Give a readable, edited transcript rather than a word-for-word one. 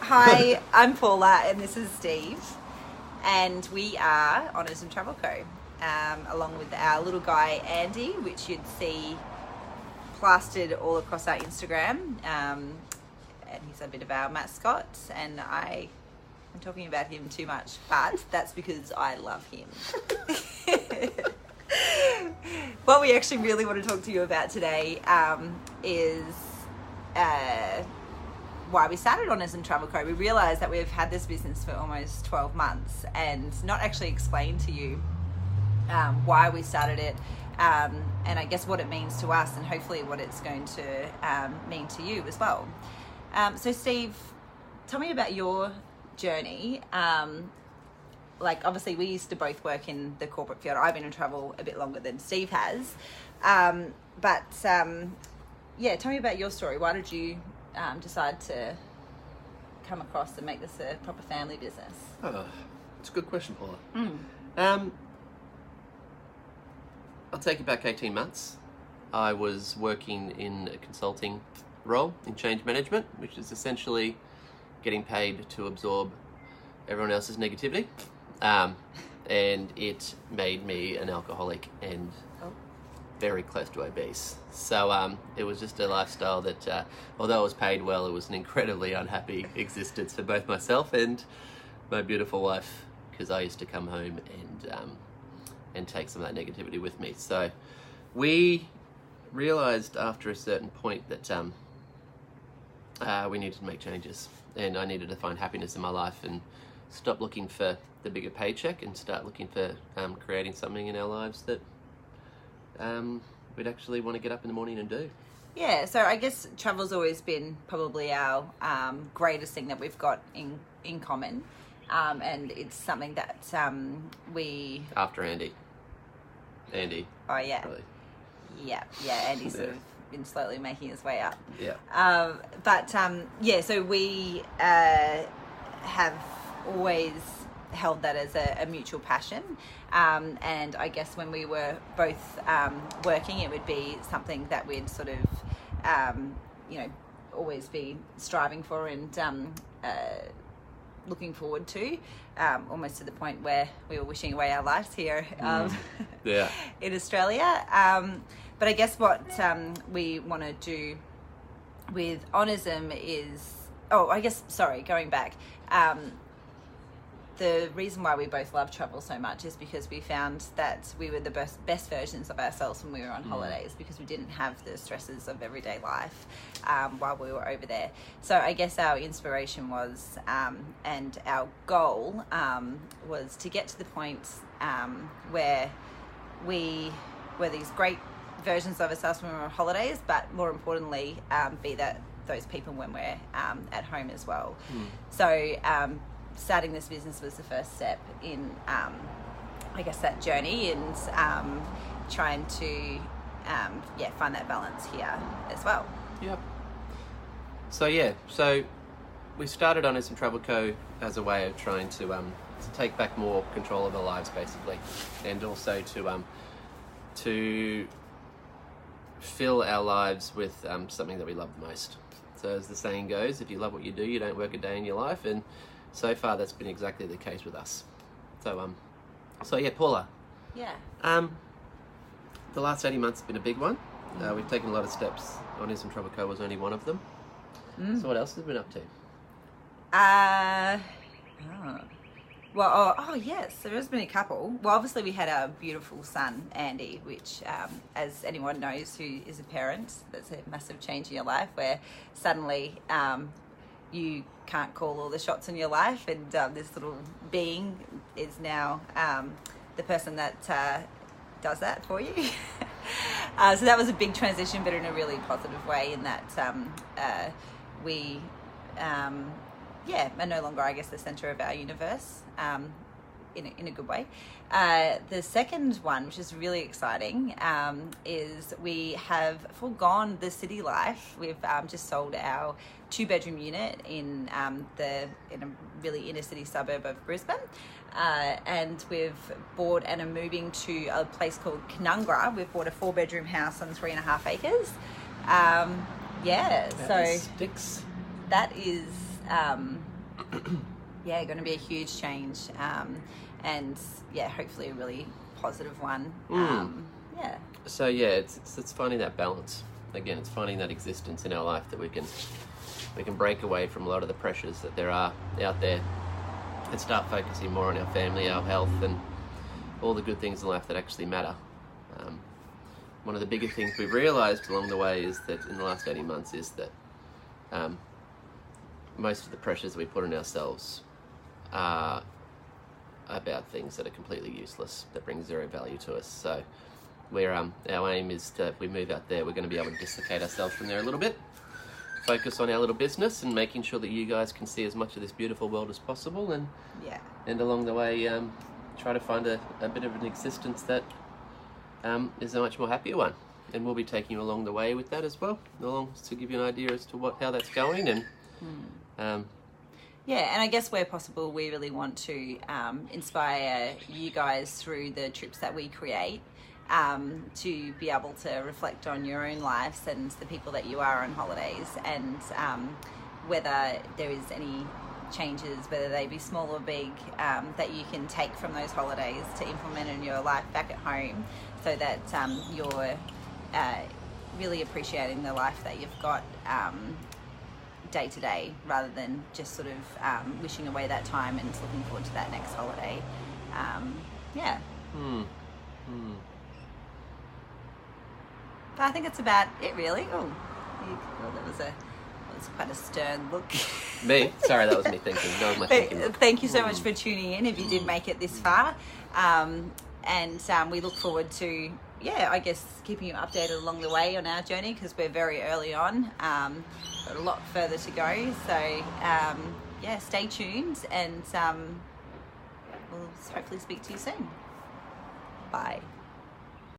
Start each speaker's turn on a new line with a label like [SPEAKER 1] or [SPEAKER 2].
[SPEAKER 1] Hi, I'm Paula and this is Steve, and we are Onism Travel Co, along with our little guy Andy, which you'd see plastered all across our Instagram, and he's a bit of our mascot, and I'm talking about him too much, but that's because I love him. What we actually really want to talk to you about today is why we started Onism Travel Co. We realised that we've had this business for almost 12 months and not actually explained to you why we started it, and I guess what it means to us and hopefully what it's going to mean to you as well. So Steve, tell me about your journey. Like obviously we used to both work in the corporate field. I've been in travel a bit longer than Steve has. But yeah, tell me about your story. Why did you decide to come across and make this a proper family business?
[SPEAKER 2] Oh, it's a good question, Paula. I'll take you back 18 months. I was working in a consulting role in change management, which is essentially getting paid to absorb everyone else's negativity. And it made me an alcoholic and very close to obese. So it was just a lifestyle that, although I was paid well, it was an incredibly unhappy existence for both myself and my beautiful wife, because I used to come home and take some of that negativity with me. So we realized after a certain point that we needed to make changes, and I needed to find happiness in my life and stop looking for the bigger paycheck and start looking for creating something in our lives that we'd actually want to get up in the morning and do.
[SPEAKER 1] Yeah, so I guess travel's always been probably our greatest thing that we've got in common, and it's something that we... After
[SPEAKER 2] Andy.
[SPEAKER 1] Oh yeah.
[SPEAKER 2] Really.
[SPEAKER 1] Yeah, Andy's sort of been slowly making his way up.
[SPEAKER 2] Yeah.
[SPEAKER 1] But yeah, so we have always held that as a mutual passion, and I guess when we were both working, it would be something that we'd sort of always be striving for and looking forward to, almost to the point where we were wishing away our lives here in Australia. But I guess what we want to do with Onism is, going back, the reason why we both love travel so much is because we found that we were the best versions of ourselves when we were on holidays, because we didn't have the stresses of everyday life while we were over there. So I guess our inspiration was, and our goal was to get to the point where we were these great versions of ourselves when we were on holidays, but more importantly, be those people when we're at home as well. So starting this business was the first step in, I guess, that journey, and trying to, find that balance here as well.
[SPEAKER 2] Yep. So we started Onism Travel Co as a way of trying to take back more control of our lives, basically, and also to fill our lives with something that we love the most. So as the saying goes, if you love what you do, you don't work a day in your life, and so far that's been exactly the case with us. So yeah, Paula.
[SPEAKER 1] Yeah.
[SPEAKER 2] The last 18 months have been a big one. We've taken a lot of steps. Onism Travel Co was only one of them. So what else have we been up to?
[SPEAKER 1] Well, yes, there has been a couple. Well, obviously we had our beautiful son, Andy, which, as anyone knows who is a parent, that's a massive change in your life, where suddenly you can't call all the shots in your life, and this little being is now the person that does that for you. So that was a big transition, but in a really positive way, in that we are no longer, I guess, the center of our universe, in a good way. The second one, which is really exciting, is we have foregone the city life. We've just sold our 2-bedroom unit in a really inner city suburb of Brisbane, and we've bought and are moving to a place called Canungra. We've bought a 4-bedroom house on 3.5 acres. That is Yeah, going to be a huge change, and yeah, hopefully a really positive one. Yeah.
[SPEAKER 2] So yeah, it's finding that balance. Again, it's finding that existence in our life that we can break away from a lot of the pressures that there are out there and start focusing more on our family, our health, and all the good things in life that actually matter. One of the bigger things we've realised along the way is that in the last 18 months is that most of the pressures we put on ourselves are about things that are completely useless, that bring zero value to us. So our aim is to, if we move out there, we're going to be able to dislocate ourselves from there a little bit, focus on our little business and making sure that you guys can see as much of this beautiful world as possible, and along the way try to find a bit of an existence that is a much more happier one. And we'll be taking you along the way with that as well, along to give you an idea as to how that's going. And
[SPEAKER 1] yeah, and I guess where possible, we really want to inspire you guys through the trips that we create, to be able to reflect on your own lives and the people that you are on holidays, and whether there is any changes, whether they be small or big, that you can take from those holidays to implement in your life back at home, so that you're really appreciating the life that you've got day to day, rather than just sort of wishing away that time and looking forward to that next holiday. But I think it's about it, really. Oh, that was quite a stern look.
[SPEAKER 2] Me? Sorry, that was me thinking. That was my thinking look.
[SPEAKER 1] Thank you so much for tuning in, if you did make it this far. And we look forward to, I guess, keeping you updated along the way on our journey, because we're very early on. Got a lot further to go. So, stay tuned, and we'll hopefully speak to you soon. Bye.